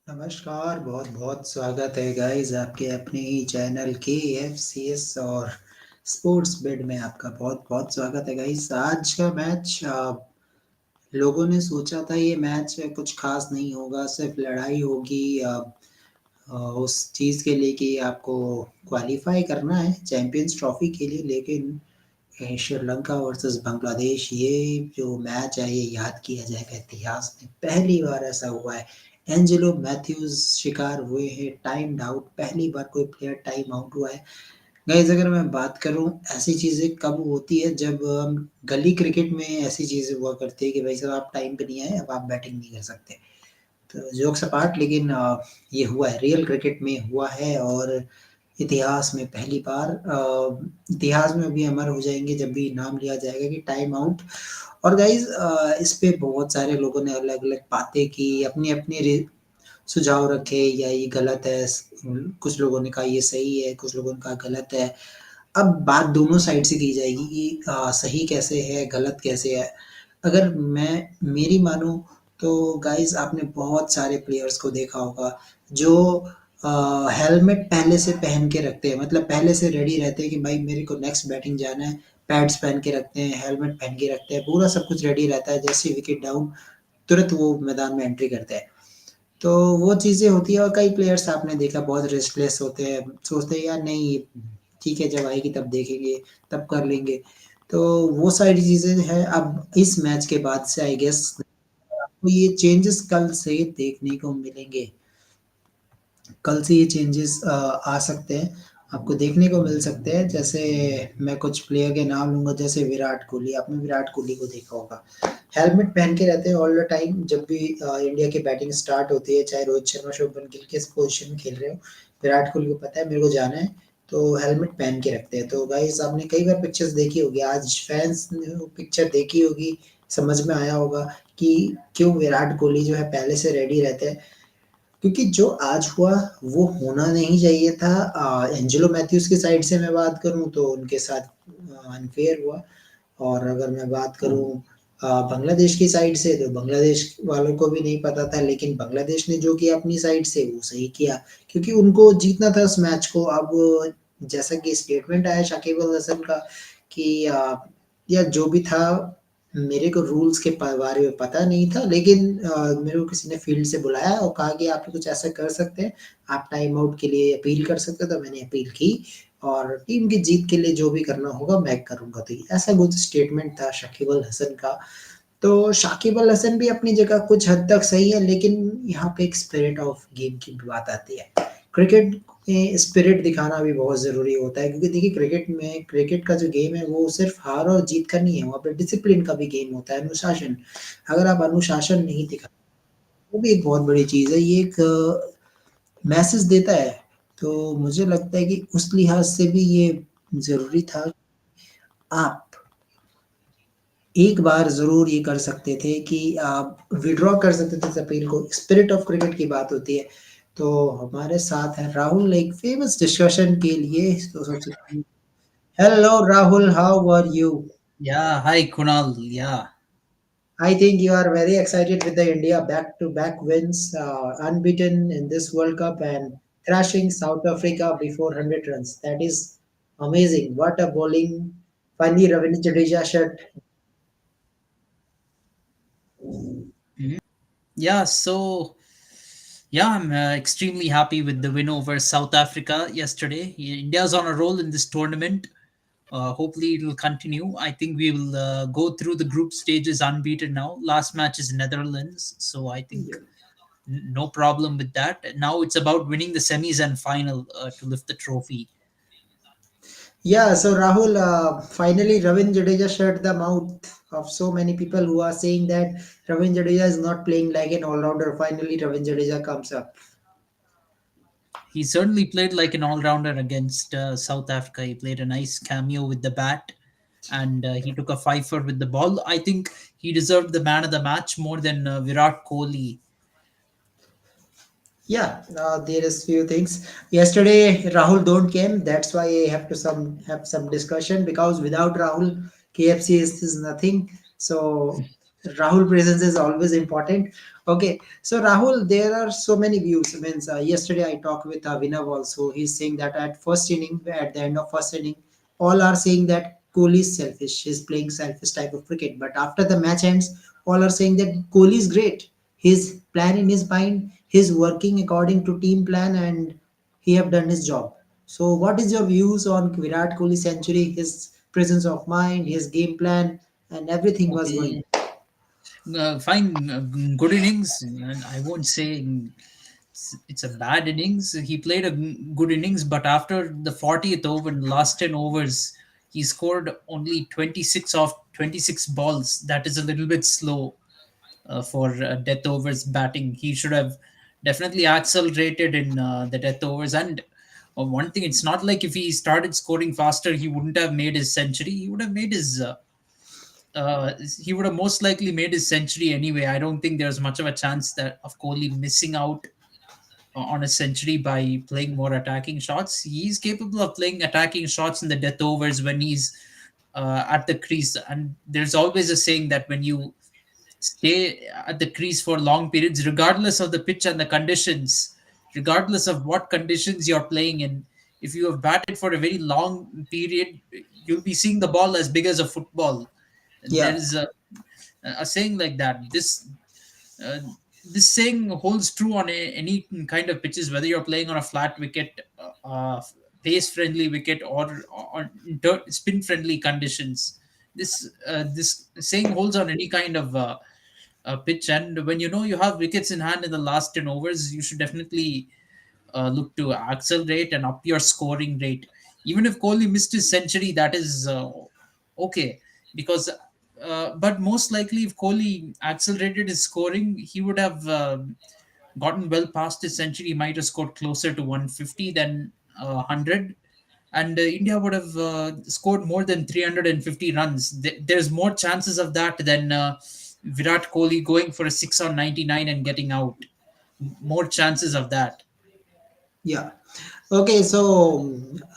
नमस्कार, बहुत-बहुत स्वागत है गाइस आपके अपने ही चैनल KFCS और स्पोर्ट्स बेड में आपका बहुत-बहुत स्वागत है गाइस। आज का मैच लोगों ने सोचा था ये मैच कुछ ख़ास नहीं होगा, सिर्फ़ लड़ाई होगी उस चीज़ के लिए कि आपको क्वालीफ़ाई करना है चैंपियंस ट्रॉफ़ी के लिए, लेकिन श्रीलंका वर्सेस बांग्लादेश ये जो मैच है ये याद किया जाएगा इतिहास में। पहली बार ऐसा हुआ है। एंजेलो मैथ्यूज़ शिकार हुए हैं टाइम्ड आउट, पहली बार कोई प्लेयर टाइम आउट हुआ है। गाइस अगर मैं बात करूँ ऐसी चीज़ें कब होती है जब गली क्रिकेट में ऐसी चीज़ें हुआ करती है कि भाई साहब आप टाइम पे नहीं आए, अब आप बैटिंग नहीं कर सकते। तो जोक्स अपार्ट लेकिन ये हुआ है, रियल क्रिकेट में हुआ है और इतिहास में पहली बार इतिहास में अभी अमर हो जाएँगे जब भी नाम लिया जाएगा कि टाइम आउट। और गाइज़ इस पे बहुत सारे लोगों ने अलग-अलग बातें की, अपनी-अपनी रे सुझाव रखे या ये गलत है, कुछ लोगों ने कहा ये सही है, कुछ लोगों ने कहा गलत है। अब बात दोनों साइड से की जाएगी कि सही कैसे है, गलत कैसे है। अगर मैं मेरी मानूँ तो गाइज़ आपने बहुत सारे प्लेयर्स को देखा होगा जो हेलमेट पहले से पहन के रखते हैं, मतलब पहले से रेडी रहते हैं कि भाई मेरे को नेक्स्ट बैटिंग जाना है, पैड्स पहन के रखते हैं, हेलमेट पहन के रखते हैं, पूरा सब कुछ रेडी रहता है, जैसे ही विकेट डाउन तुरंत वो मैदान में एंट्री करते हैं। तो वो चीज़ें होती हैं और कई प्लेयर्स आपने देखा बहुत रेस्टलेस होते हैं, सोचते हैं यार नहीं ठीक है जब आएगी तब देखेंगे, तब कर लेंगे। तो वो सारी चीज़ें हैं, अब इस मैच के बाद से आई गेस आपको ये चेंजेस कल से देखने को मिलेंगे। कल से ये चेंजेस आ सकते हैं, आपको देखने को मिल सकते हैं। जैसे मैं कुछ प्लेयर के नाम लूँगा जैसे विराट कोहली, आपने विराट कोहली को देखा होगा। हेलमेट पहन के रहते हैं ऑल द टाइम जब भी इंडिया की बैटिंग स्टार्ट होती है, चाहे रोहित शर्मा, शुभमन गिल किस पोज़ीशन में खेल रहे हो, विराट कोहली को पता है मेरे को जाना है, तो हेलमेट पहन के रखते हैं। तो गाइस आपने कई बार पिक्चर्स देखी होगी, आज फैन्स ने वो पिक्चर देखी होगी, समझ में आया होगा कि क्यों विराट कोहली जो है पहले से रेडी रहते हैं। क्योंकि जो आज हुआ वो होना नहीं चाहिए था। एंजेलो मैथ्यूज़ की साइड से मैं बात करूँ तो उनके साथ अनफ़ेयर हुआ और अगर मैं बात करूँ बांग्लादेश की साइड से तो बांग्लादेश वालों को भी नहीं पता था, लेकिन बांग्लादेश ने जो किया अपनी साइड से वो सही किया क्योंकि उनको जीतना था उस मैच को। अब जैसा कि स्टेटमेंट आया शाकिब अल हसन का कि या जो भी था मेरे को रूल्स के बारे में पता नहीं था, लेकिन मेरे को किसी ने फील्ड से बुलाया और कहा कि आप कुछ ऐसा कर सकते हैं, आप टाइम आउट के लिए अपील कर सकते हैं, तो मैंने अपील की और टीम की जीत के लिए जो भी करना होगा मैं करूँगा। तो ऐसा कुछ स्टेटमेंट था शाकिब अल हसन का। तो शाकिब अल हसन भी अपनी जगह कुछ हद तक सही है, लेकिन यहाँ पे एक स्पिरिट ऑफ गेम की भी बात आती है। क्रिकेट में स्पिरिट दिखाना भी बहुत ज़रूरी होता है क्योंकि देखिए क्रिकेट का जो गेम है वो सिर्फ़ हार और जीत का नहीं है, वहाँ पे डिसिप्लिन का भी गेम होता है, अनुशासन। अगर आप अनुशासन नहीं दिखा वो भी एक बहुत बड़ी चीज़ है, ये एक मैसेज देता है। तो मुझे लगता है कि उस लिहाज से भी ये ज़रूरी था। आप एक बार ज़रूर ये कर सकते थे कि आप विथड्रॉ कर सकते थे इस अपील को, स्पिरिट ऑफ क्रिकेट की बात होती है। तो हमारे साथ हैं राहुल एक फ़ेमस डिस्कशन के लिए तो सबसे hello Rahul, how are you? Yeah, hi Kunal. Yeah, I think you are very excited with the India back-to-back wins, unbeaten in this World Cup and thrashing South Africa before 100 runs. That is amazing. What a bowling. Finally, Ravindra Jadeja shot. Mhm. Yeah. Yeah, I'm extremely happy with the win over South Africa yesterday. India's on a roll in this tournament. Hopefully, it will continue. I think we will go through the group stages unbeaten now. Last match is Netherlands, so I think no problem with that. Now it's about winning the semis and final to lift the trophy. Yeah, so Rahul, finally Ravindra Jadeja shut the mouth of so many people who are saying that Ravindra Jadeja is not playing like an all-rounder. Finally, Ravindra Jadeja comes up. He certainly played like an all-rounder against South Africa. He played a nice cameo with the bat, and he took a fifer with the ball. I think he deserved the man of the match more than Virat Kohli. Yeah, there is few things. Yesterday, Rahul don't came. That's why I have to have some discussion because without Rahul, KFCS is nothing. So Rahul presence is always important. Okay, so Rahul, there are so many views. I mean, yesterday I talked with Avinav also. He's saying that at first inning, at the end of first inning, all are saying that Kohli is selfish. He's playing selfish type of cricket. But after the match ends, all are saying that Kohli is great. His plan in his mind, he's working according to team plan, and he have done his job. So, what is your views on Virat Kohli century? His presence of mind, his game plan, and everything was going. Okay, fine, good innings, and I won't say it's a bad innings. He played a good innings, but after the 40th over, in the last 10 overs, he scored only 26 off 26 balls. That is a little bit slow for death overs batting. He should have definitely accelerated in the death overs. And one thing, it's not like if he started scoring faster, he wouldn't have made his century. He would have made his. He would have most likely made his century anyway. I don't think there's much of a chance that of Kohli missing out on a century by playing more attacking shots. He's capable of playing attacking shots in the death overs when he's at the crease. And there's always a saying that when you stay at the crease for long periods, regardless of the pitch and the conditions, regardless of what conditions you're playing in, if you have batted for a very long period, you'll be seeing the ball as big as a football. And there Yeah, is a saying like that. Uh, this saying holds true on any kind of pitches, whether you're playing on a flat wicket, pace friendly wicket, or on spin friendly conditions. This saying holds on any kind of pitch. And when you know you have wickets in hand in the last 10 overs, you should definitely look to accelerate and up your scoring rate. Even if Kohli missed his century, that is okay, because but most likely if Kohli accelerated his scoring, he would have gotten well past his century. He might have scored closer to 150 than 100, and India would have scored more than 350 runs. There's more chances of that than Virat Kohli going for a 6 on 99 and getting out. More chances of that. yeah. Okay, so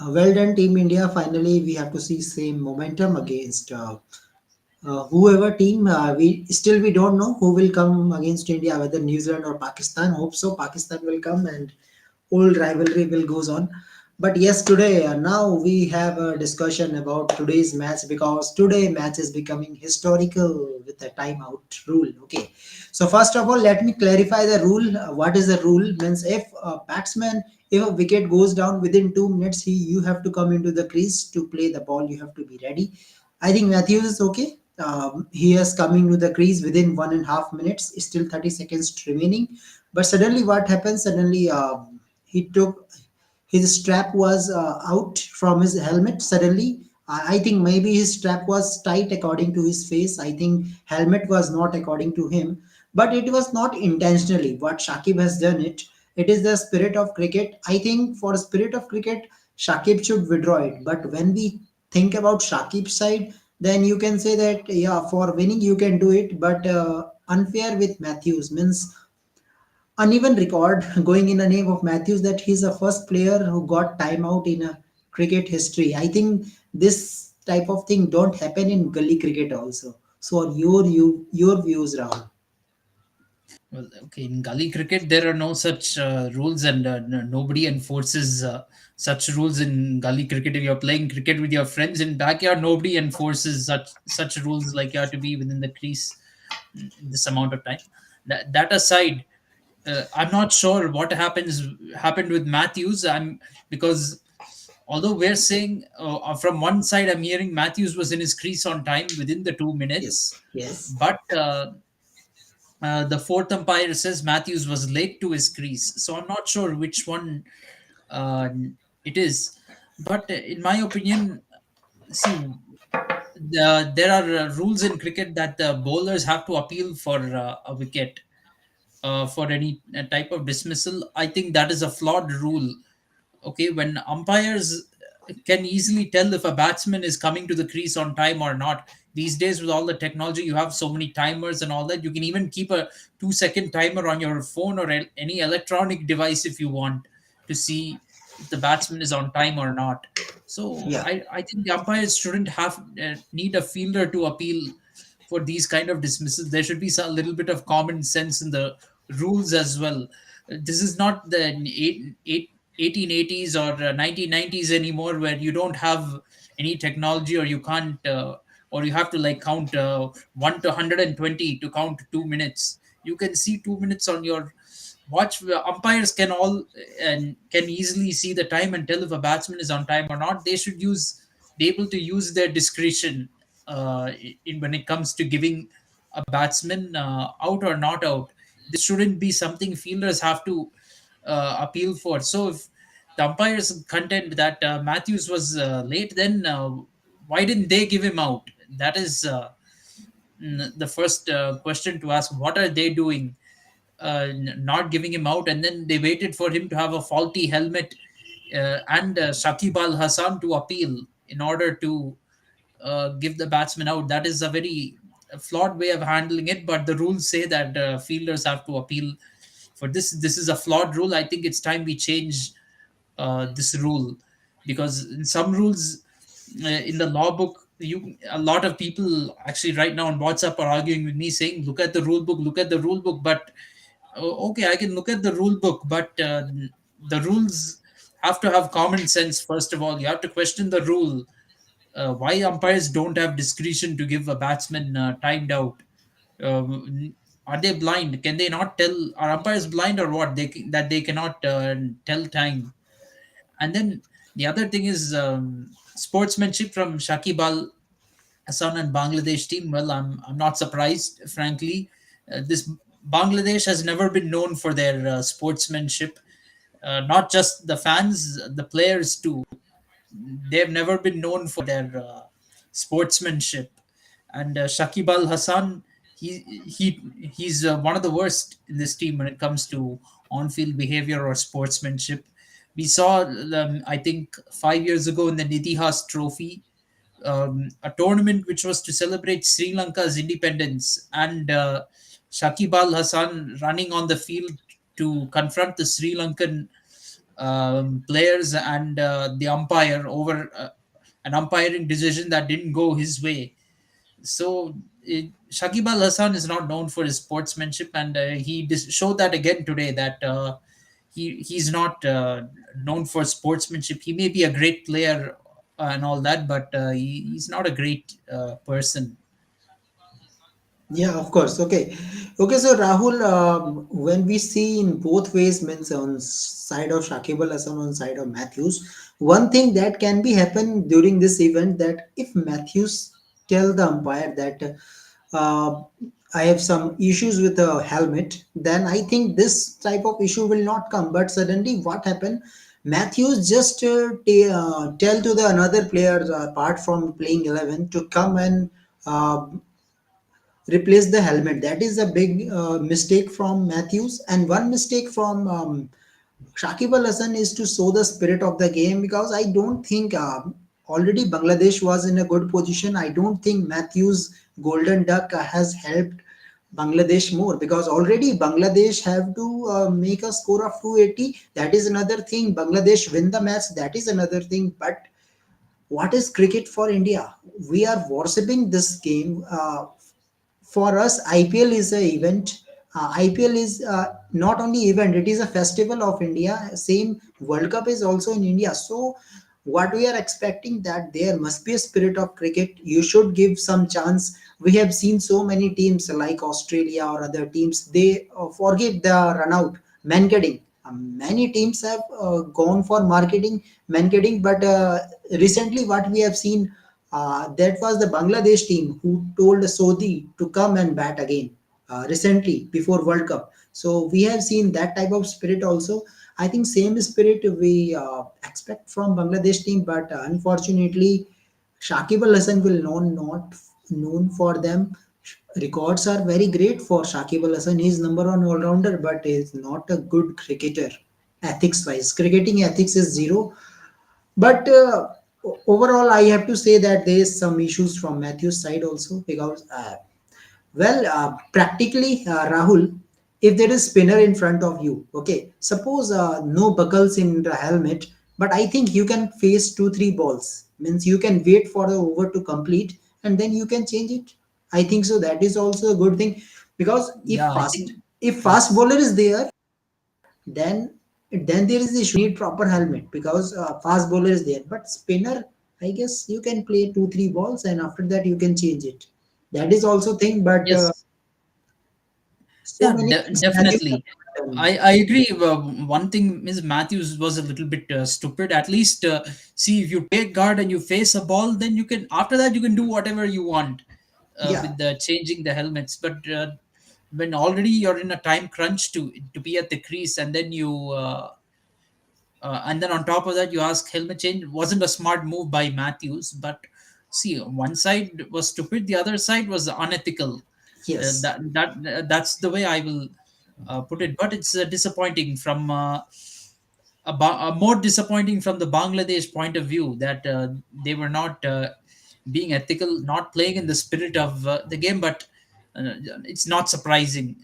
well done, Team India. Finally, we have to see same momentum against whoever team. We don't know who will come against India, whether New Zealand or Pakistan. Hope so. Pakistan will come, and old rivalry will goes on. But yes, today now we have a discussion about today's match because today match is becoming historical with the timeout rule. Okay, so first of all, let me clarify the rule. What is the rule? Means if a batsman, if a wicket goes down within 2 minutes, you have to come into the crease to play the ball. You have to be ready. I think Matthews is okay. He is coming to the crease within 1.5 minutes. Still 30 seconds remaining. But suddenly, what happens? Suddenly, he took his strap was out from his helmet suddenly. I think maybe his strap was tight according to his face. I think helmet was not according to him, but it was not intentionally. What Shakib has done it is the spirit of cricket. I think for spirit of cricket, Shakib should withdraw it. But when we think about Shakib's side, then you can say that yeah, for winning you can do it, but unfair with Matthews means uneven record going in the name of Matthews that he's the first player who got timeout in a cricket history. I think this type of thing don't happen in gully cricket also. So on your views, Rahul. Well, okay, in gully cricket, there are no such rules, and nobody enforces such rules in gully cricket. If you're playing cricket with your friends in backyard, nobody enforces such rules like you have to be within the crease this amount of time. That aside, I'm not sure what happened with Matthews. I'm because although we're saying from one side, I'm hearing Matthews was in his crease on time within the 2 minutes, Yes. Yes. but the fourth umpire says Matthews was late to his crease. So I'm not sure which one uh, it is. But in my opinion, see, there are rules in cricket that the bowlers have to appeal for a wicket for any type of dismissal. I think that is a flawed rule. Okay, when umpires can easily tell if a batsman is coming to the crease on time or not. These days, with all the technology, you have so many timers and all that. You can even keep a 2 second timer on your phone or any electronic device if you want to see if the batsman is on time or not. So Yeah. I think the umpires shouldn't have need a fielder to appeal for these kind of dismissals. There should be some little bit of common sense in the rules as well. This is not the 1880s or 1990s anymore, where you don't have any technology, or you can't or you have to like count 1 to 120 to count 2 minutes. You can see 2 minutes on your watch. Umpires can all and can easily see the time and tell if a batsman is on time or not. They should use be able to use their discretion in when it comes to giving a batsman out or not out. This shouldn't be something fielders have to appeal for. So if the umpires contend that Matthews was late, then why didn't they give him out? That is the first question to ask. What are they doing, not giving him out? And then they waited for him to have a faulty helmet and Shakib Al Hassan to appeal in order to give the batsman out. That is a very flawed way of handling it. But the rules say that fielders have to appeal for this. This is a flawed rule. I think it's time we change this rule, because in some rules in the law book, you a lot of people actually right now on WhatsApp are arguing with me saying, look at the rule book, look at the rule book. But okay, I can look at the rule book, but the rules have to have common sense. First of all, you have to question the rule. Why umpires don't have discretion to give a batsman timed out? Are they blind? Can they not tell? Are umpires blind or what? That they cannot tell time. And then the other thing is sportsmanship from Shakib Al Hassan and Bangladesh team. Well, I'm not surprised, frankly. This Bangladesh has never been known for their sportsmanship. Not just the fans, the players too. They've never been known for their sportsmanship. And Shakib Al Hassan, he's one of the worst in this team when it comes to on-field behavior or sportsmanship. We saw, I think, 5 years ago in the Nitihas Trophy, a tournament which was to celebrate Sri Lanka's independence, and Shakib Al Hassan running on the field to confront the Sri Lankan players and the umpire over an umpiring decision that didn't go his way. So Shakib Al Hassan is not known for his sportsmanship, and he showed that again today, that he's not known for sportsmanship. He may be a great player and all that, but he's not a great person. Yeah, of course. Okay. Okay, so Rahul, when we see in both ways, means on side of Shakib Al Hasan, on side of Matthews, one thing that can be happen during this event, that if Matthews tell the umpire that uh, I have some issues with the helmet, then I think this type of issue will not come. But suddenly, what happened? Matthews just tell to the another player, apart from playing 11, to come and uh, replace the helmet. That is a big mistake from Matthews, and one mistake from Shakib Al Hasan is to show the spirit of the game, because I don't think already Bangladesh was in a good position. I don't think Matthews Golden Duck has helped Bangladesh more, because already Bangladesh have to make a score of 280. That is another thing. Bangladesh win the match. That is another thing. But what is cricket for India? We are worshipping this game. For us, IPL is a event. IPL is not only event; it is a festival of India. Same World Cup is also in India. So, what we are expecting, that there must be a spirit of cricket. You should give some chance. We have seen so many teams like Australia or other teams. They forgive the run out marketing. Many teams have gone for marketing, but recently what we have seen, that was the Bangladesh team who told Saudi to come and bat again recently before World Cup. So we have seen that type of spirit also. I think same spirit we expect from Bangladesh team, but unfortunately, Shakib Al Hasan will not known for them. Records are very great for Shakib Al Hasan. He is number one all rounder, but is not a good cricketer. Ethics wise, cricketing ethics is zero. But overall, I have to say that there is some issues from Matthew's side also, because, practically, Rahul, if there is spinner in front of you, okay, suppose no buckles in the helmet, but I think you can face two, three balls. Means you can wait for the over to complete, and then you can change it. I think so. That is also a good thing because Yeah, I think if fast yes. bowler is there, then there is the issue. You need proper helmet because fast bowler is there. But spinner, I guess you can play 2 3 balls and after that you can change it. That is also thing. But Yes. so Yeah, many scenarios have definitely. happened. I agree. One thing, Ms. Matthews was a little bit stupid. At least, see, if you take guard and you face a ball, then you can, after that, you can do whatever you want Yeah, with the changing the helmets. But when already you're in a time crunch to be at the crease, and then on top of that, you ask helmet change, wasn't a smart move by Matthews. But see, one side was stupid, the other side was unethical. yes, That's the way I will put it. But it's disappointing from more disappointing from the Bangladesh point of view that they were not being ethical, not playing in the spirit of the game. But it's not surprising.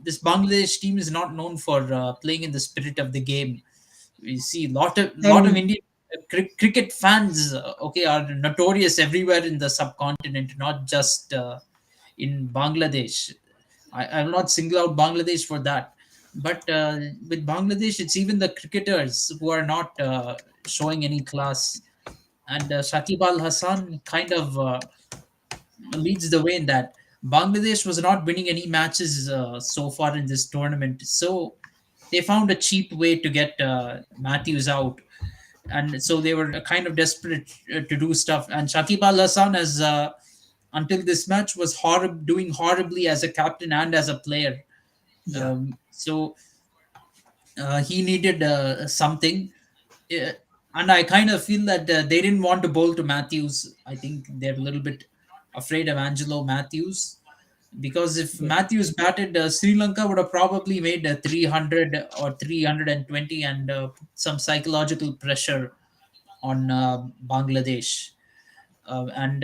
This Bangladesh team is not known for playing in the spirit of the game. We see lot of and Indian cricket fans, okay, are notorious everywhere in the subcontinent, not just in Bangladesh. I will not single out Bangladesh for that, but with Bangladesh, it's even the cricketers who are not showing any class. And Shakib Al Hassan kind of leads the way in that. Bangladesh was not winning any matches so far in this tournament, so they found a cheap way to get Matthews out, and so they were kind of desperate to do stuff. And Shakib Al Hassan, as until this match, was doing horribly as a captain and as a player. yeah, So he needed something. Uh, and I kind of feel that they didn't want to bowl to Matthews. I think they're a little bit afraid of Angelo Matthews, because if yeah, Matthews batted, Sri Lanka would have probably made 300 or 320 and put some psychological pressure on Bangladesh. And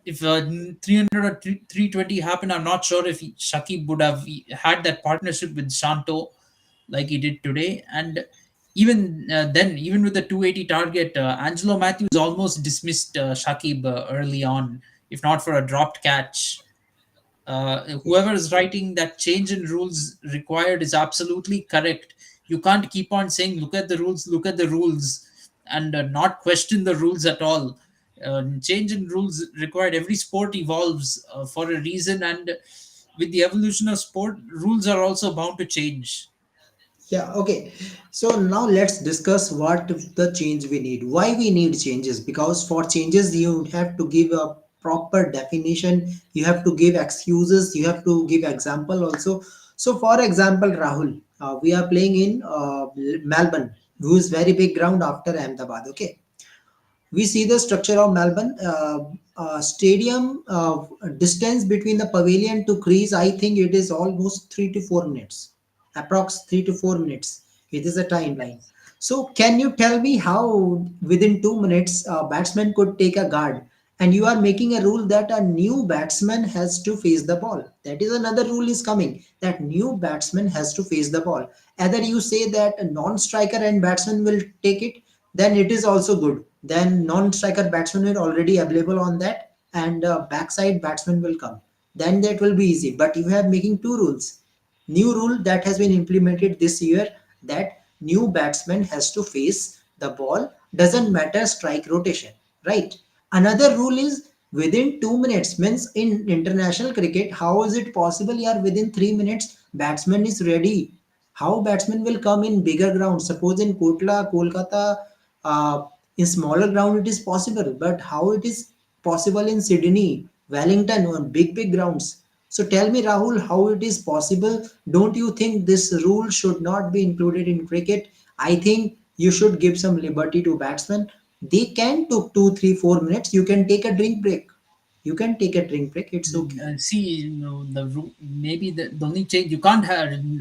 if 300 or 320 happened, I'm not sure if Shakib would have had that partnership with Shanto like he did today. And even then, even with the 280 target, Angelo Matthews almost dismissed Shakib early on, if not for a dropped catch. yeah. Whoever is writing that change in rules required is absolutely correct. You can't keep on saying, look at the rules, and not question the rules at all. Change in rules required. Every sport evolves for a reason, and with the evolution of sport, rules are also bound to change. Yeah, okay. So now let's discuss what the change we need. Why we need changes? Because for changes you have to give a proper definition, you have to give excuses, you have to give example also. So for example, Rahul, we are playing in Melbourne, who is very big ground after Ahmedabad. Okay, we see the structure of Melbourne stadium. Distance between the pavilion to crease, I think it is almost 3 to 4 minutes, approx 3 to 4 minutes. It is a timeline. So, can you tell me how within 2 minutes a batsman could take a guard? And you are making a rule that a new batsman has to face the ball. That is another rule is coming that new batsman has to face the ball. Either you say that a non-striker and batsman will take it, then it is also good. Then non-striker batsman will already available on that, and backside batsman will come. Then that will be easy. But you have making two rules. New rule that has been implemented this year that new batsman has to face the ball. Doesn't matter strike rotation, right? Another rule is within 2 minutes means in international cricket. How is it possible? Yeah, within 3 minutes batsman is ready. How batsman will come in bigger ground? Suppose in Kotla, Kolkata, in smaller ground it is possible, but how it is possible in Sydney, Wellington, on big grounds? So tell me, Rahul, how it is possible? Don't you think this rule should not be included in cricket? I think you should give some liberty to batsmen. They can took 2 3 4 minutes. You can take a drink break. You can take a drink break. It's okay. See, maybe the only change, you can't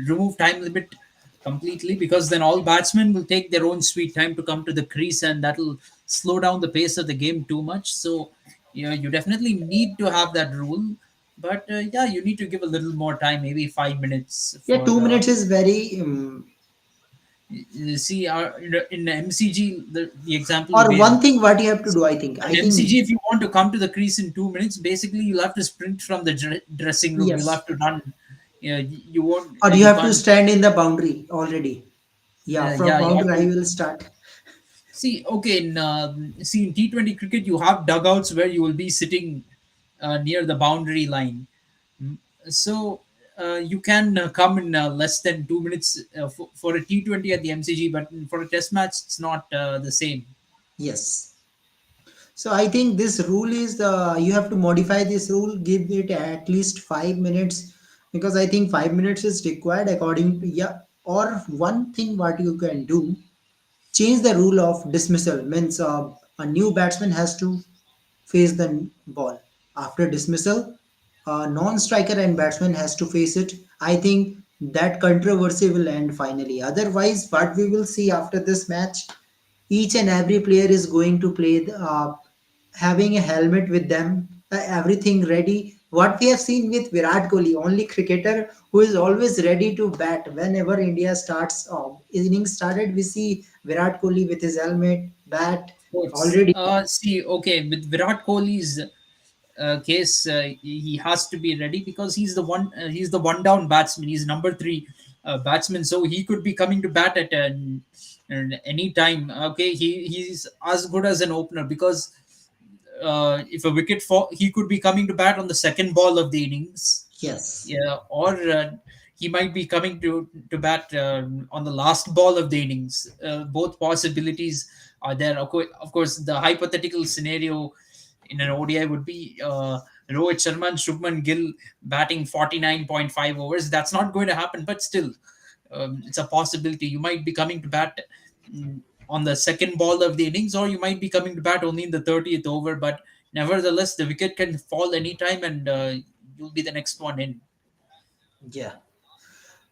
remove time limit completely, because then all batsmen will take their own sweet time to come to the crease, and that'll slow down the pace of the game too much. So you definitely need to have that rule. But yeah, you need to give a little more time, maybe 5 minutes Yeah, for 2 minutes is very You see, in the MCG, the example you Or gave, one thing what you have to do, I think MCG, if you want to come to the crease in 2 minutes, basically you'll have to sprint from the dressing room. You'll have yes. to run. You won't. Or you You have to can't. stand in the boundary already. Yeah, from Yeah, you have boundary I to will start. see. Okay, see in T20 cricket, you have dugouts where you will be sitting near the boundary line. Mm, So you can come in less than 2 minutes for a T20 at the MCG, but for a Test match, it's not the same. Yes. So I think this rule is you have to modify this rule, give it at least 5 minutes, because I think 5 minutes is required according to, yeah. Or one thing what you can do, change the rule of dismissal. Means a new batsman has to face the ball after dismissal. A non-striker and batsman has to face it. I think that controversy will end finally. Otherwise, what we will see after this match, each and every player is going to play having a helmet with them, everything ready. What we have seen with Virat Kohli, only cricketer who is always ready to bat whenever India starts innings started. We see Virat Kohli with his helmet, bat Sports. already. See, okay, with Virat Kohli's case, he has to be ready because he's the one. He's the one down batsman. He's number three batsman, so he could be coming to bat at any time. Okay, he's as good as an opener because if a wicket fall, he could be coming to bat on the second ball of the innings. Yes. Yeah, or he might be coming to bat on the last ball of the innings. Both possibilities are there. Of course, the hypothetical scenario in an ODI would be Rohit Sharma and Shubman Gill batting 49.5 overs. That's not going to happen, but still, it's a possibility. You might be coming to bat on the second ball of the innings, or you might be coming to bat only in the 30th over. But nevertheless, the wicket can fall anytime, and you'll be the next one in. Yeah.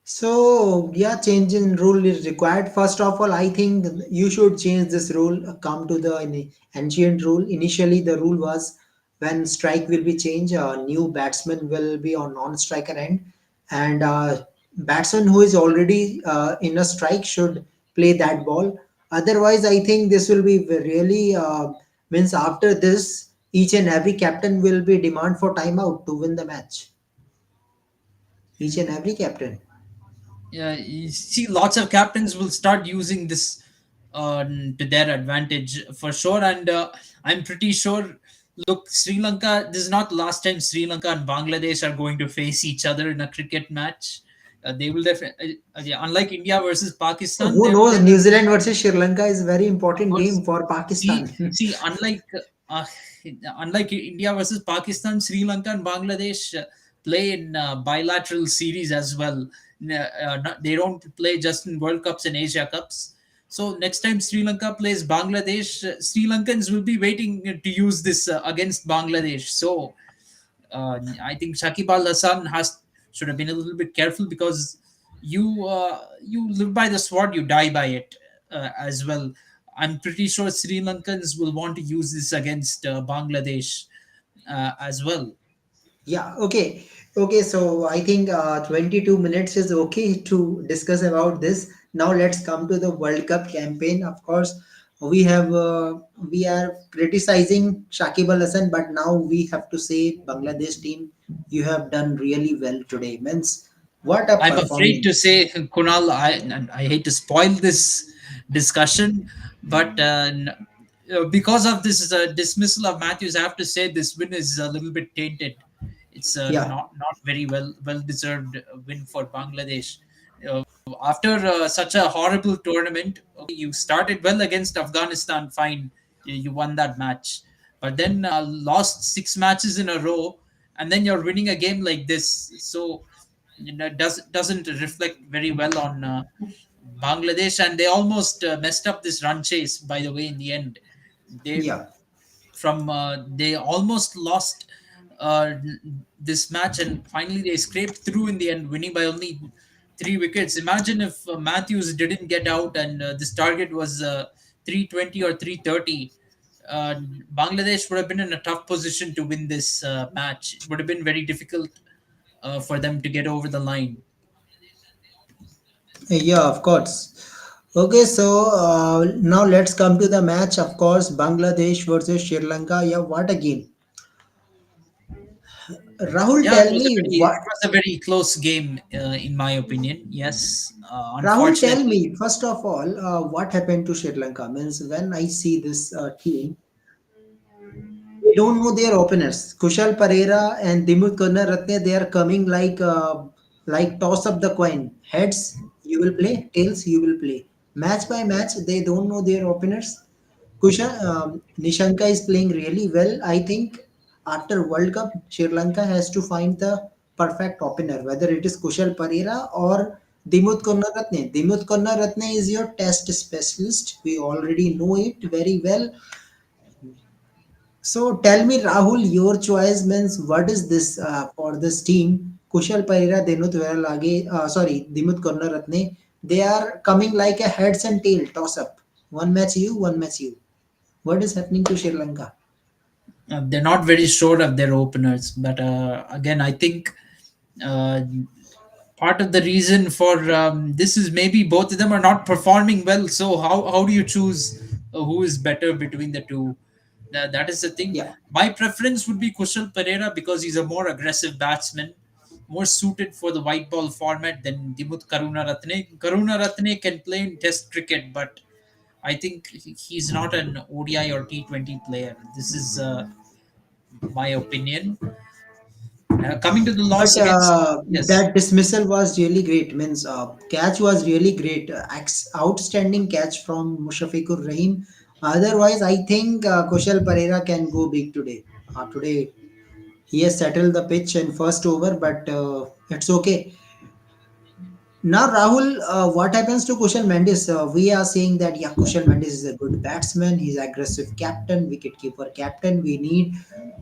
So, yeah, change in rule is required. First of all, I think you should change this rule. Come to the ancient rule. Initially, the rule was when strike will be changed, a new batsman will be on non-striker end, and batsman who is already in a strike should play that ball. Otherwise, I think this will be really means after this, each and every captain will be demand for timeout to win the match. Each and every captain. Yeah, you see, lots of captains will start using this to their advantage for sure. And I'm pretty sure. Look, Sri Lanka. This is not the last time Sri Lanka and Bangladesh are going to face each other in a cricket match. They will definitely, yeah, unlike India versus Pakistan, Who knows? New Zealand versus Sri Lanka is a very of important course, game for Pakistan. uh, unlike India versus Pakistan, Sri Lanka and Bangladesh play in bilateral series as well. They don't play just in World Cups and Asia Cups. So next time Sri Lanka plays Bangladesh, Sri Lankans will be waiting to use this against Bangladesh. So I think Shakib Al Hasan has should have been a little bit careful because you live by the sword, you die by it as well. I'm pretty sure Sri Lankans will want to use this against Bangladesh as well. Yeah, okay. Okay, so I think 22 minutes is okay to discuss about this. Now let's come to the World Cup campaign. Of course, we are criticizing Shakib Al Hasan, but now we have to say Bangladesh team, you have done really well today. Means what a I'm afraid to performance. say, Kunal, and I hate to spoil this discussion, but because of this dismissal of Matthews, I have to say this win is a little bit tainted. It's Yeah, not very well deserved win for Bangladesh. Uh, After such a horrible tournament, okay, you started well against Afghanistan, fine, you won that match, but then lost six matches in a row, and then you're winning a game like this. So doesn't reflect very well on Bangladesh, and they almost messed up this run chase. By the way, in the end, they yeah. they almost lost uh, this match, and finally they scraped through in the end, winning by only 3 wickets. Imagine if Matthews didn't get out, and this target was 320 or 330. Uh, Bangladesh would have been in a tough position to win this match. It would have been very difficult for them to get over the line. Yeah, of course. Okay, so now let's come to the match. Of course, Bangladesh versus Sri Lanka. Yeah, what a game! Rahul, Yeah, tell me it what. was a very close game, in my opinion. Yes, Rahul, tell unfortunately. me first of all, what happened to Sri Lanka? Means when I see this team, they don't know their openers. Kushal Pereira and Dimut Karnaratne, they are coming like toss up the coin. Heads, you will play. Tails, you will play. Match by match, they don't know their openers. Nishanka is playing really well. I think after World Cup, Sri Lanka has to find the perfect opener, whether it is Kushal Pereira or Dimut Karnaratne. Dimut Karnaratne is your test specialist. We already know it very well. So tell me, Rahul, your choice means what is this for this team? Kushal Perera, Denut Veralage, sorry, Dimut Karnaratne, they are coming like a heads and tail toss up. One match you, one match you. What is happening to Sri Lanka? They're not very sure of their openers, but again, I think uh, part of the reason for this is maybe both of them are not performing well. So how do you choose who is better between the two? That is the thing. Yeah, My preference would be Kushal Pereira because he's a more aggressive batsman, more suited for the white ball format than Dimut Karunaratne. Karunaratne can play in Test cricket, but I think he's not an ODI or T20 player. This is my opinion. Coming to the loss but against, yes. that dismissal was really great. Means catch was really great. Outstanding catch from Mushafiqur Rahim. Otherwise, I think Kushal Pereira can go big today. Today he has settled the pitch in first over, but it's okay. Now, Rahul, what happens to Kushal Mendes? We are saying that yeah, Kushal Mendes is a good batsman. He's aggressive captain, wicketkeeper captain. We need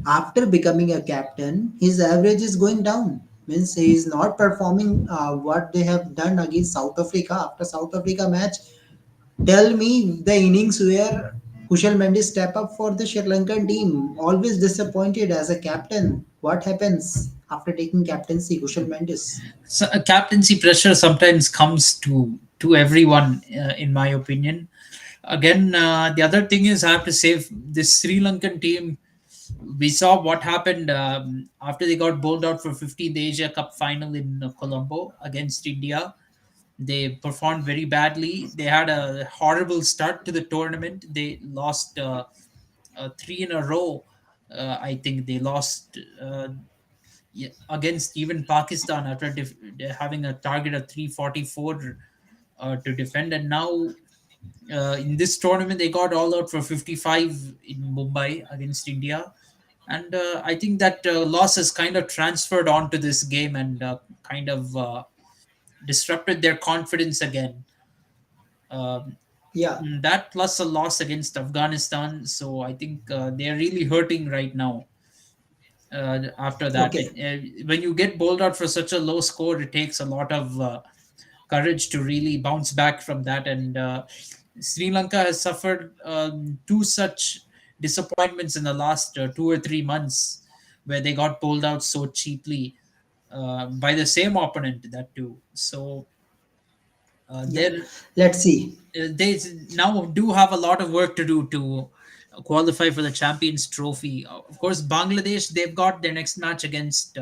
after becoming a captain, his average is going down. Means he is not performing what they have done against South Africa after South Africa match. Tell me the innings where Kushal Mendes step up for the Sri Lankan team. Always disappointed as a captain. What happens after taking captaincy, Kushal Mendes? So, captaincy pressure sometimes comes to everyone, in my opinion. Again, the other thing is I have to say this Sri Lankan team. We saw what happened after they got bowled out for 15th Asia Cup final in Colombo against India. They performed very badly. They had a horrible start to the tournament. They lost three in a row. I think they lost. Yeah, against even Pakistan after having a target of 344 to defend. And now in this tournament, they got all out for 55 in Mumbai against India. And I think that loss has kind of transferred onto this game and kind of disrupted their confidence again. Um, Yeah. that plus a loss against Afghanistan. So I think they're really hurting right now after that. Okay. When you get bowled out for such a low score, it takes a lot of courage to really bounce back from that. And Sri Lanka has suffered two such disappointments in the last 2 or 3 months where they got bowled out so cheaply by the same opponent, that too. So Yeah. they're Let's see. they now do have a lot of work to do to qualify for the Champions Trophy. Of course, Bangladesh, they've got their next match against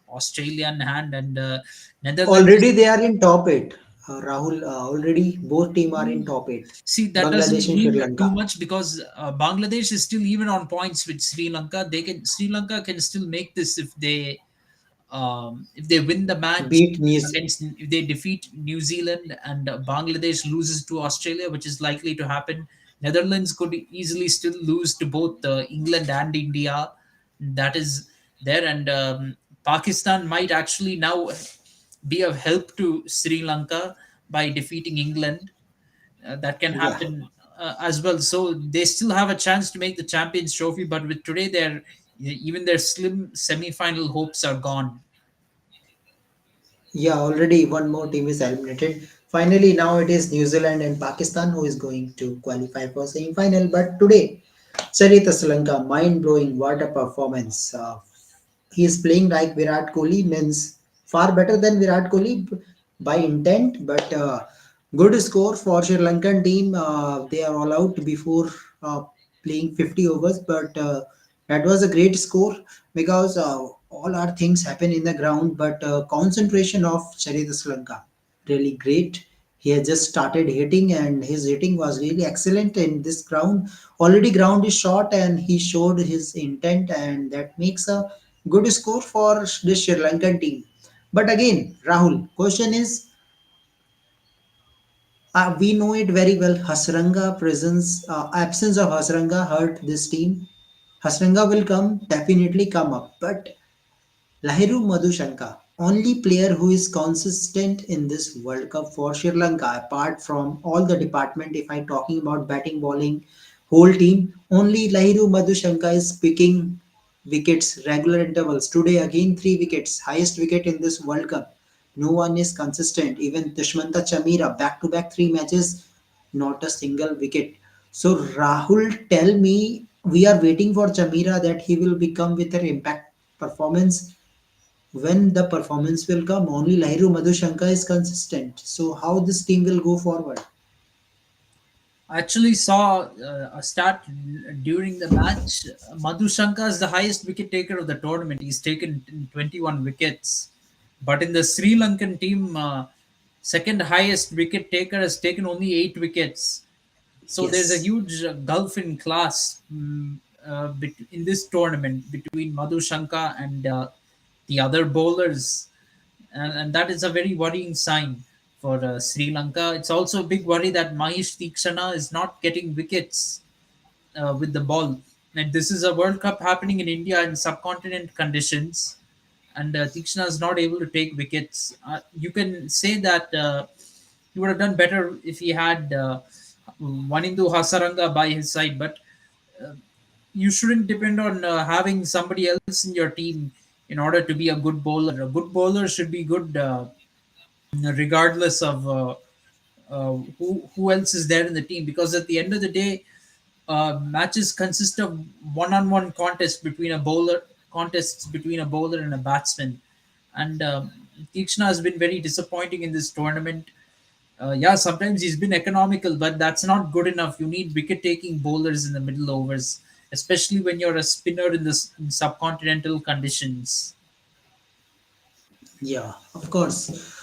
Australia in hand, and Netherlands. Already they are in top eight. Rahul, already both team are in top eight. See, that doesn't Bangladesh and Sri mean too Lanka. much because Bangladesh is still even on points with Sri Lanka. Sri Lanka can still make this if they win the match Beat News. against, if they defeat New Zealand and Bangladesh loses to Australia, which is likely to happen. Netherlands could easily still lose to both England and India. That is there. And Pakistan might actually now be of help to Sri Lanka by defeating England. That can Yeah. happen as well. So they still have a chance to make the Champions Trophy, but with today, even their slim semi-final hopes are gone. Yeah, already one more team is eliminated. Finally, now it is New Zealand and Pakistan who is going to qualify for semi-final. But today, Charita Sri Lanka, mind-blowing, what a performance. He is playing like Virat Kohli, means far better than Virat Kohli by intent, but Good score for Sri Lankan team. They are all out before uh, playing 50 overs, but that was a great score because all our things happen in the ground. But concentration of Charita Sri Lanka really great. He has just started hitting, and his hitting was really excellent in this ground. Already ground is short, and he showed his intent, and that makes a good score for this Sri Lankan team. But again, Rahul, question is we know it very well. Hasranga presence, absence of Hasranga hurt this team. Hasranga will come, definitely come up. But Lahiru Madhushanka, only player who is consistent in this World Cup for Sri Lanka, apart from all the department, if I'm talking about batting, bowling, whole team, only Lahiru Madhushanka is picking wickets, regular intervals. Today again 3 wickets, highest wicket in this World Cup. No one is consistent. Even Dushmanta Chamira, back-to-back 3 matches, not a single wicket. So Rahul, tell me, we are waiting for Chamira that he will become with an impact performance. When the performance will come, only Lahiru Madhushanka is consistent. So how this team will go forward? I actually saw a stat during the match. Madhu Shankar is the highest wicket taker of the tournament. He's taken 21 wickets. But in the Sri Lankan team, second highest wicket taker has taken only 8 wickets. So there's a Yes. huge gulf in class in this tournament between Madhu Shankar and the other bowlers, and that is a very worrying sign for Sri Lanka. It's also a big worry that Mahesh Theekshana is not getting wickets with the ball. And this is a World Cup happening in India in subcontinent conditions, and Theekshana is not able to take wickets. You can say that he would have done better if he had Wanindu Hasaranga by his side, but you shouldn't depend on having somebody else in your team in order to be a good bowler. A good bowler should be good regardless of who else is there in the team, because at the end of the day, matches consist of one-on-one contests between a bowler and a batsman, and Tikshna has been very disappointing in this tournament. Yeah, sometimes he's been economical, but that's not good enough. You need wicket-taking bowlers in the middle overs, especially when you're a spinner in subcontinental conditions. Yeah, of course.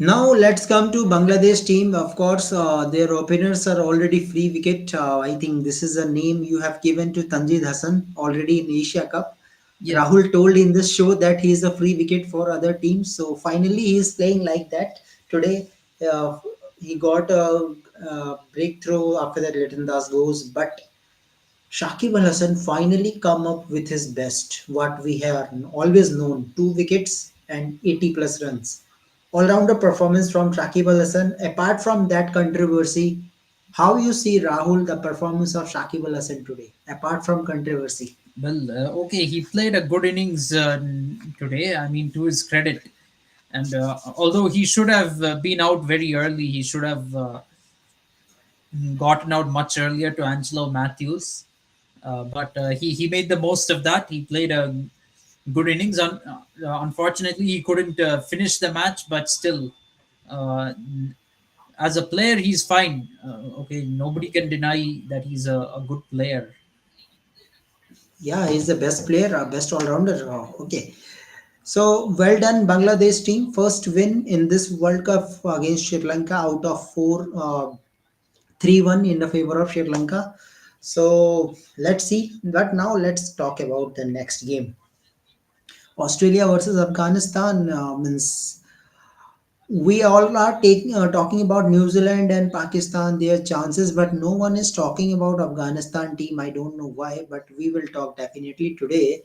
Now let's come to Bangladesh team. Of course, their openers are already free wicket. I think this is a name you have given to Tanjid Hassan already in Asia Cup. Yeah, Rahul told in this show that he is a free wicket for other teams. So finally, he is playing like that today. Uh, he got a breakthrough after that Leighton Das goes, but Shakib Al Hasan finally come up with his best, what we have always known, 2 wickets and 80 plus runs. All-rounder performance from Shakib Al Hasan. Apart from that controversy, how you see Rahul the performance of Shakib Al Hasan today? Apart from controversy, well, okay, he played a good innings today. I mean, to his credit, and although he should have been out very early, he should have gotten out much earlier to Angelo Matthews. But he made the most of that. He played a good innings. Unfortunately, he couldn't finish the match, but still, uh, as a player, he's fine. Okay, nobody can deny that he's a good player. yeah, he's the best player, best all-rounder. Okay, so well done, Bangladesh team. First win in this World Cup against Sri Lanka out of four. 3-1 in the favor of Sri Lanka. So let's see. But now let's talk about the next game. Australia versus Afghanistan means we all are talking about New Zealand and Pakistan, their chances, but no one is talking about Afghanistan team. I don't know why, but we will talk definitely today.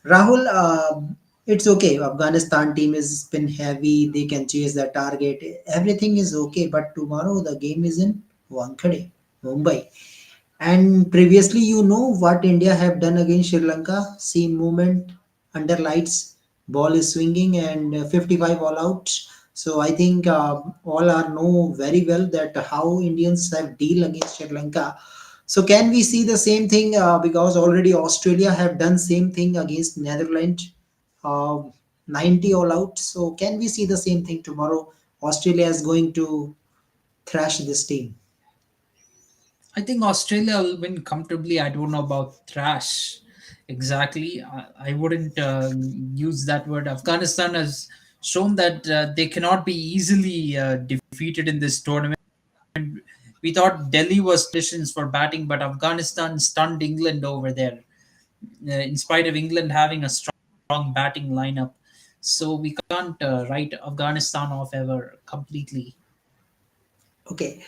Rahul, it's okay. Afghanistan team has been heavy. They can chase the target. Everything is okay. But tomorrow the game is in Wankhede, Mumbai. And previously, you know what India have done against Sri Lanka. Same movement under lights, ball is swinging, and 55 all out. So I think all are know very well that how Indians have deal against Sri Lanka. So can we see the same thing because already Australia have done same thing against Netherlands, uh, 90 all out. So can we see the same thing tomorrow? Australia is going to thrash this team? I think Australia will win comfortably. I don't know about thrash exactly. I wouldn't use that word. Afghanistan has shown that they cannot be easily defeated in this tournament. We thought Delhi was conditions for batting, but Afghanistan stunned England over there, in spite of England having a strong batting lineup. So we can't write Afghanistan off ever completely. Okay,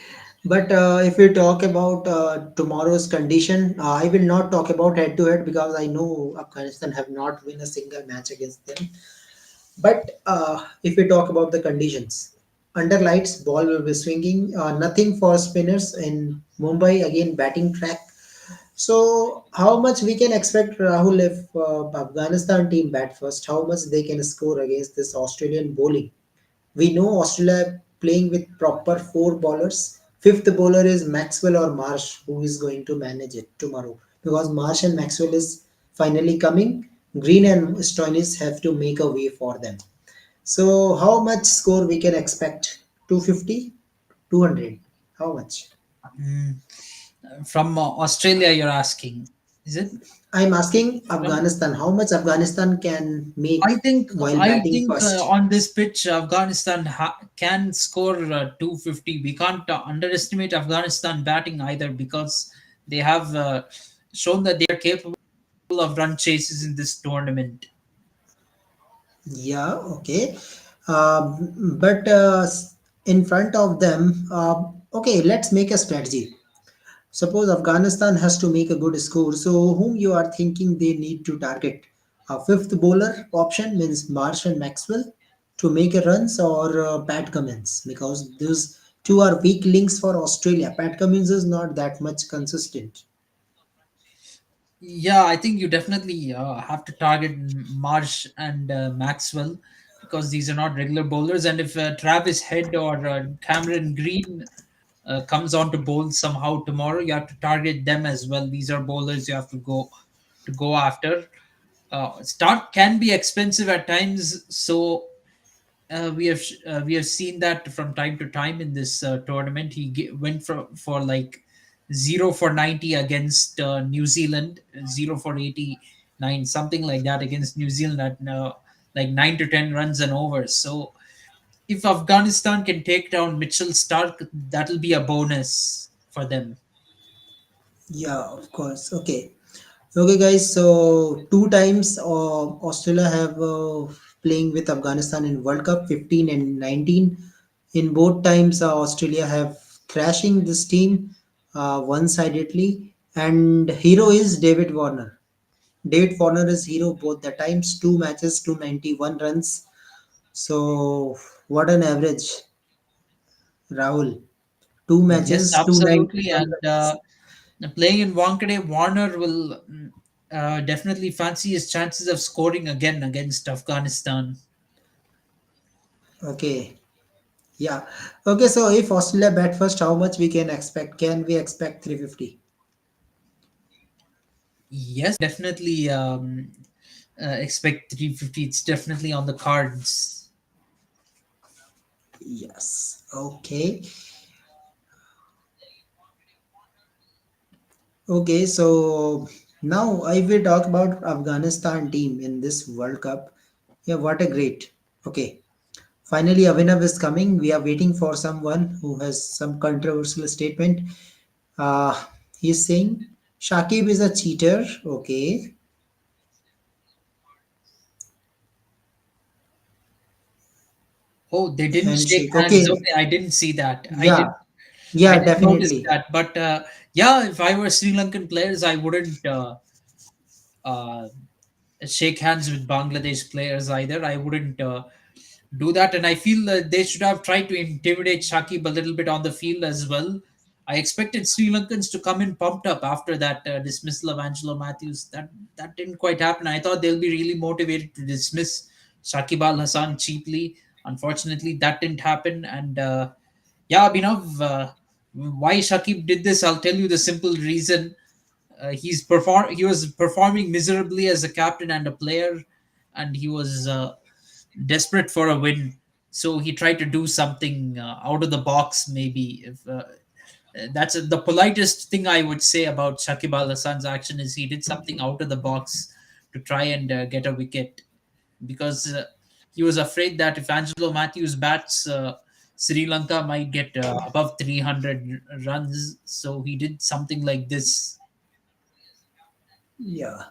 but if we talk about tomorrow's condition, I will not talk about head to head because I know Afghanistan have not win a single match against them. But if we talk about the conditions, under lights, ball will be swinging. Nothing for spinners in Mumbai. Again, batting track. So, how much we can expect, Rahul, if Afghanistan team bat first? How much they can score against this Australian bowling? We know Australia playing with proper four bowlers. Fifth bowler is Maxwell or Marsh, who is going to manage it tomorrow. Because Marsh and Maxwell is finally coming. Green and Stoinis have to make a way for them. So how much score we can expect? 250? 200? How much? Mm. From Australia, you're asking, is it? I'm asking From Afghanistan. How much Afghanistan can make I think while I batting think first? on this pitch, Afghanistan can score 250. We can't underestimate Afghanistan batting either because they have shown that they are capable of run chases in this tournament. Yeah, okay. But in front of them, okay, let's make a strategy. Suppose Afghanistan has to make a good score, so whom you are thinking they need to target? A fifth bowler option means Marsh and Maxwell to make a runs or Pat Cummins because those two are weak links for Australia. Pat Cummins is not that much consistent. Yeah, I think you definitely have to target Marsh and Maxwell because these are not regular bowlers. And if Travis Head or Cameron Green comes on to bowl somehow tomorrow, you have to target them as well. These are bowlers you have to go after. Start can be expensive at times, so we have seen that from time to time in this tournament. Went for like 0 for 90 against New Zealand, 0 for 89, something like that against New Zealand at like 9 to 10 runs and over. So if Afghanistan can take down Mitchell Stark, that'll be a bonus for them. Yeah, of course. Okay. Okay, guys. So two times Australia have playing with Afghanistan in World Cup 15 and 19. In both times, Australia have thrashing this team one-sidedly. And hero is David Warner. David Warner is hero both the times. Two matches, 291 runs. So what an average, Rahul. Two Yes, matches, absolutely. 291 And runs. playing in Wankhede, Warner will definitely fancy his chances of scoring again against Afghanistan. Okay. Yeah. Okay, so if Australia bat first, how much we can expect? Can we expect 350? Yes, definitely expect 350. It's definitely on the cards. Yes. Okay. Okay, so now I will talk about Afghanistan team in this World Cup. Yeah, what a great. Okay. Finally, Avinav is coming. We are waiting for someone who has some controversial statement. Uh, he's saying Shakib is a cheater. Okay. Oh, they didn't shake Handshake. hands. Okay. Okay, I didn't see that. Yeah. I Yeah, didn't notice definitely. that. But yeah, if I were Sri Lankan players, I wouldn't uh, shake hands with Bangladesh players either. I wouldn't do that. And I feel that they should have tried to intimidate Shakib a little bit on the field as well. I expected Sri Lankans to come in pumped up after that dismissal of Angelo Matthews. That didn't quite happen. I thought they'll be really motivated to dismiss Shakib Al Hassan cheaply. Unfortunately, that didn't happen. And yeah, Abhinav, why Shakib did this, I'll tell you the simple reason. He was performing miserably as a captain and a player, and he was desperate for a win. So he tried to do something out of the box, maybe. If That's the politest thing I would say about Shakib Al Hasan's action, is he did something out of the box to try and get a wicket, because he was afraid that if Angelo Matthews bats, Sri Lanka might get above 300 runs. So he did something like this. Yeah.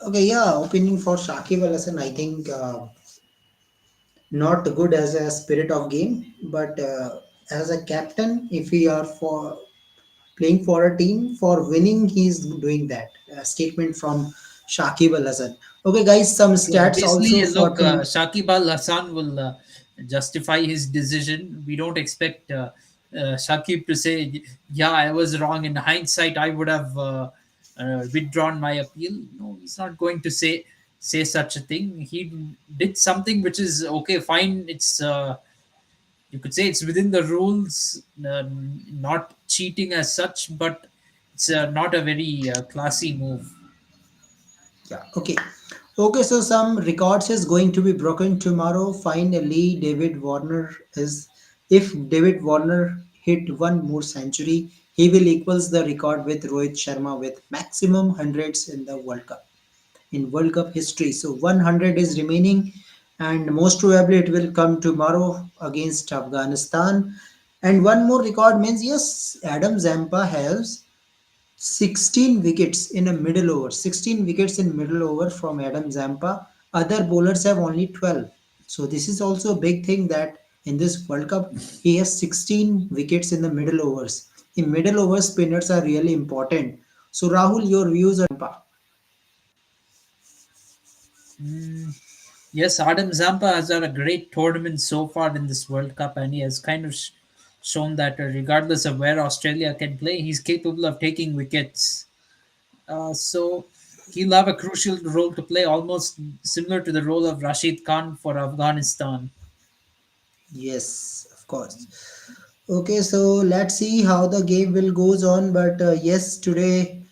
Okay, yeah, opinion for Shakib Al Hasan, I think not good as a spirit of game, but as a captain, if we are for playing for a team for winning, he's doing that. A statement from Shakib Al Hasan. Okay, guys, some Yeah, stats obviously, also for look, to. Shakib Al Hassan will justify his decision. We don't expect Shakib to say, "Yeah, I was wrong. In hindsight, I would have withdrawn my appeal." No, he's not going to say such a thing. He did something which is okay, fine. It's You could say it's within the rules, not cheating as such, but it's not a very classy move. Yeah, okay. Okay, so some records is going to be broken tomorrow. Finally, David Warner is, if David Warner hit one more century, he will equals the record with Rohit Sharma with maximum hundreds in the World Cup, in World Cup history. So 100 is remaining, and most probably it will come tomorrow against Afghanistan. And one more record means yes, Adam Zampa has 16 wickets in a middle over. 16 wickets in middle over from Adam Zampa. Other bowlers have only 12. So this is also a big thing that in this World Cup he has 16 wickets in the middle overs. In middle overs, spinners are really important. So Rahul, your views on Zampa? Mm, Yes, Adam Zampa has had a great tournament so far in this World Cup, and he has kind of shown that regardless of where Australia can play, he's capable of taking wickets. So he'll have a crucial role to play, almost similar to the role of Rashid Khan for Afghanistan. Yes, of course. Okay, so let's see how the game will goes on. But yes, today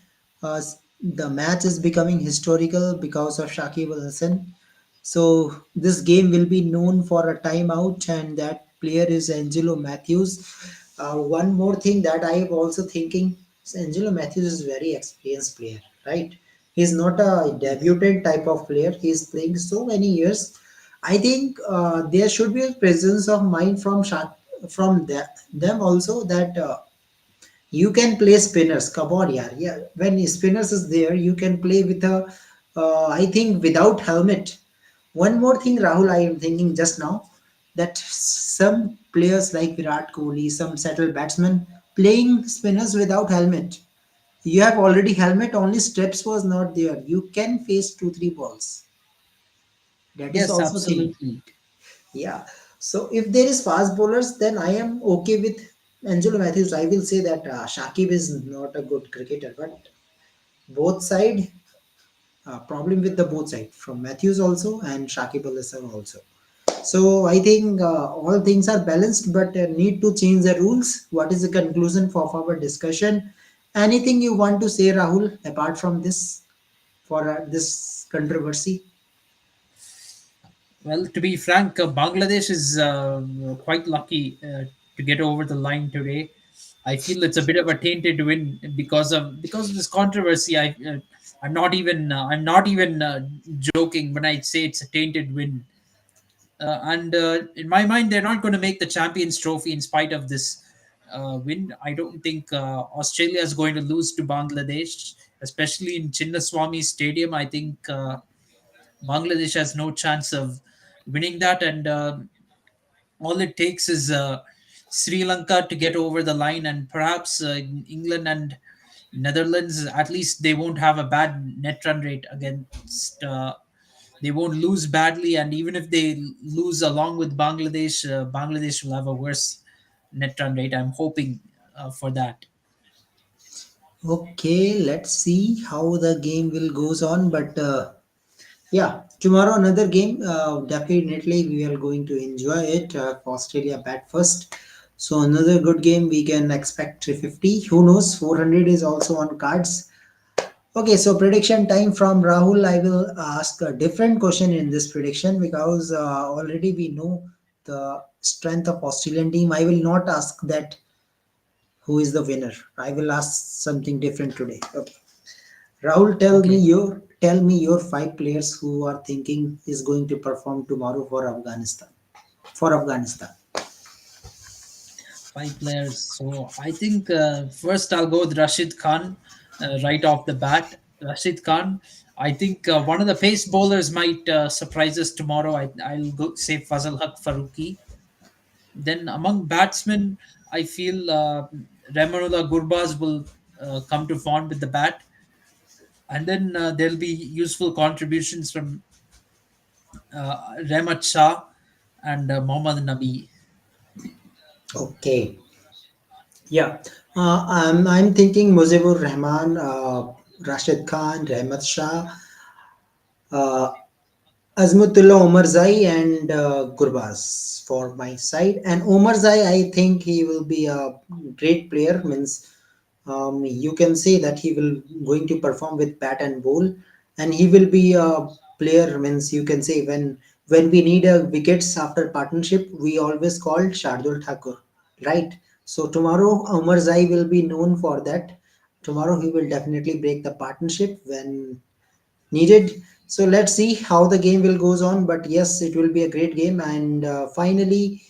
the match is becoming historical because of Shakib Al Hasan. So this game will be known for a timeout, and that player is Angelo Matthews. One more thing that I am also thinking, is Angelo Matthews is very experienced player, right? He's not a debutant type of player. He's playing so many years. I think there should be a presence of mind from them also that you can play spinners. Come on, yeah, yeah. When spinners is there, you can play with a. I think without helmet. One more thing, Rahul, I am thinking just now that some players like Virat Kohli, some settled batsmen playing spinners without helmet. You have already helmet, only steps was not there. You can face 2 3 balls. That is Yes, also thing. absolutely. Yeah. So if there is fast bowlers, then I am okay with Angelo Matthews. I will say that Shakib is not a good cricketer, but both side problem with the both side from Matthews also and Shakib Al Hasan also. So I think all things are balanced, but need to change the rules. What is the conclusion of our discussion? Anything you want to say, Rahul, apart from this for this controversy? Well, to be frank, Bangladesh is quite lucky to get over the line today. I feel it's a bit of a tainted win because of this controversy. I'm not even joking when I say it's a tainted win. And in my mind, they're not going to make the Champions Trophy in spite of this win. I don't think Australia is going to lose to Bangladesh, especially in Chinnaswamy Stadium. I think Bangladesh has no chance of winning that, and all it takes is Sri Lanka to get over the line, and perhaps England and Netherlands. At least they won't have a bad net run rate against. They won't lose badly, and even if they lose along with Bangladesh, Bangladesh will have a worse net run rate. I'm hoping for that. Okay, let's see how the game will goes on. But yeah, tomorrow another game. Definitely we are going to enjoy it. Australia bat first. So another good game we can expect 350. Who knows? 400 is also on cards. Okay, so prediction time from Rahul. I will ask a different question in this prediction because already we know the strength of Australian team. I will not ask that who is the winner. I will ask something different today. Okay. Rahul, Okay, tell me your five players who are thinking is going to perform tomorrow for Afghanistan. For Afghanistan. 5 players. So I think first I'll go with Rashid Khan right off the bat. Rashid Khan. I think one of the pace bowlers might surprise us tomorrow. I'll go say Fazal Haq Faruqi. Then among batsmen, I feel Ramanullah Gurbaz will come to form with the bat, and then there'll be useful contributions from Rehmat Shah and Mohammad Nabi. Okay. Yeah. I'm thinking Muzibur Rahman, Rashid Khan, Rahmat Shah, uh, Azmutullah Omarzai and Gurbaz for my side. And Omarzai, I think he will be a great player. Means you can say that he will going to perform with bat and ball, and he will be a player. Means you can say when we need a wickets after partnership, we always call Shardul Thakur, right? So tomorrow Omarzai will be known for that. Tomorrow he will definitely break the partnership when needed. So let's see how the game will goes on. But yes, it will be a great game. And finally,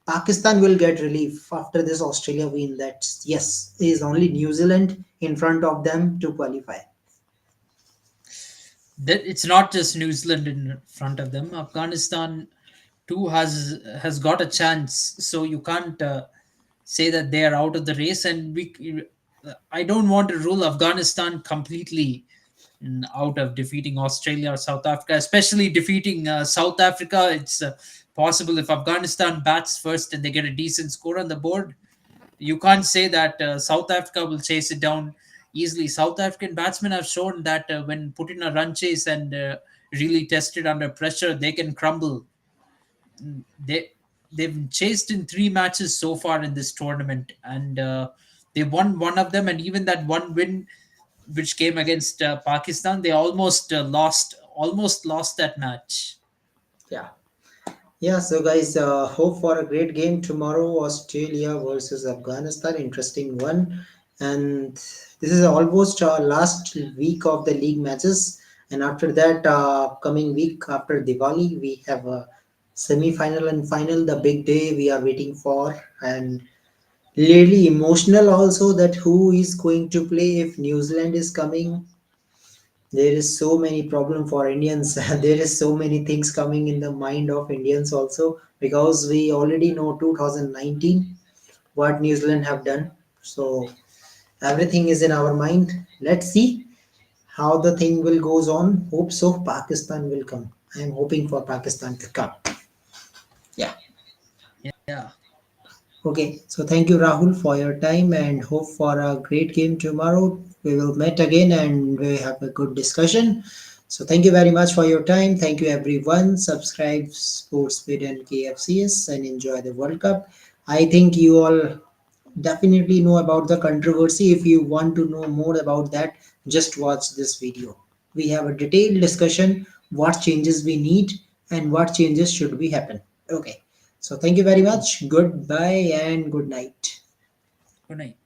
Pakistan will get relief after this Australia win. That yes, is only New Zealand in front of them to qualify. That it's not just New Zealand in front of them. Afghanistan too has got a chance, so you can't say that they are out of the race. And I don't want to rule Afghanistan completely out of defeating Australia or South Africa, especially defeating South Africa. It's possible if Afghanistan bats first and they get a decent score on the board. You can't say that South Africa will chase it down easily. South African batsmen have shown that when put in a run chase and really tested under pressure, they can crumble. They they've chased in 3 matches so far in this tournament, and they won one of them. And even that one win, which came against Pakistan, they almost lost that match. Yeah. Yeah, so guys, hope for a great game tomorrow. Australia versus Afghanistan, interesting one. And this is almost last week of the league matches. And after that, coming week after Diwali, we have a semi-final and final, the big day we are waiting for. And really emotional also that who is going to play if New Zealand is coming. There is so many problem for Indians. There is so many things coming in the mind of Indians also because we already know 2019 what New Zealand have done. So everything is in our mind. Let's see how the thing will goes on. Hope so. Pakistan will come. I am hoping for Pakistan to come. Yeah. Yeah, Okay, so thank you, Rahul, for your time and hope for a great game tomorrow. We will meet again and we have a good discussion. So thank you very much for your time. Thank you, everyone. Subscribe Sportsbid and KFCS and enjoy the World Cup. I think you all definitely know about the controversy. If you want to know more about that, just watch this video. We have a detailed discussion what changes we need and what changes should be happen. Okay. So thank you very much. Goodbye and good night. good night.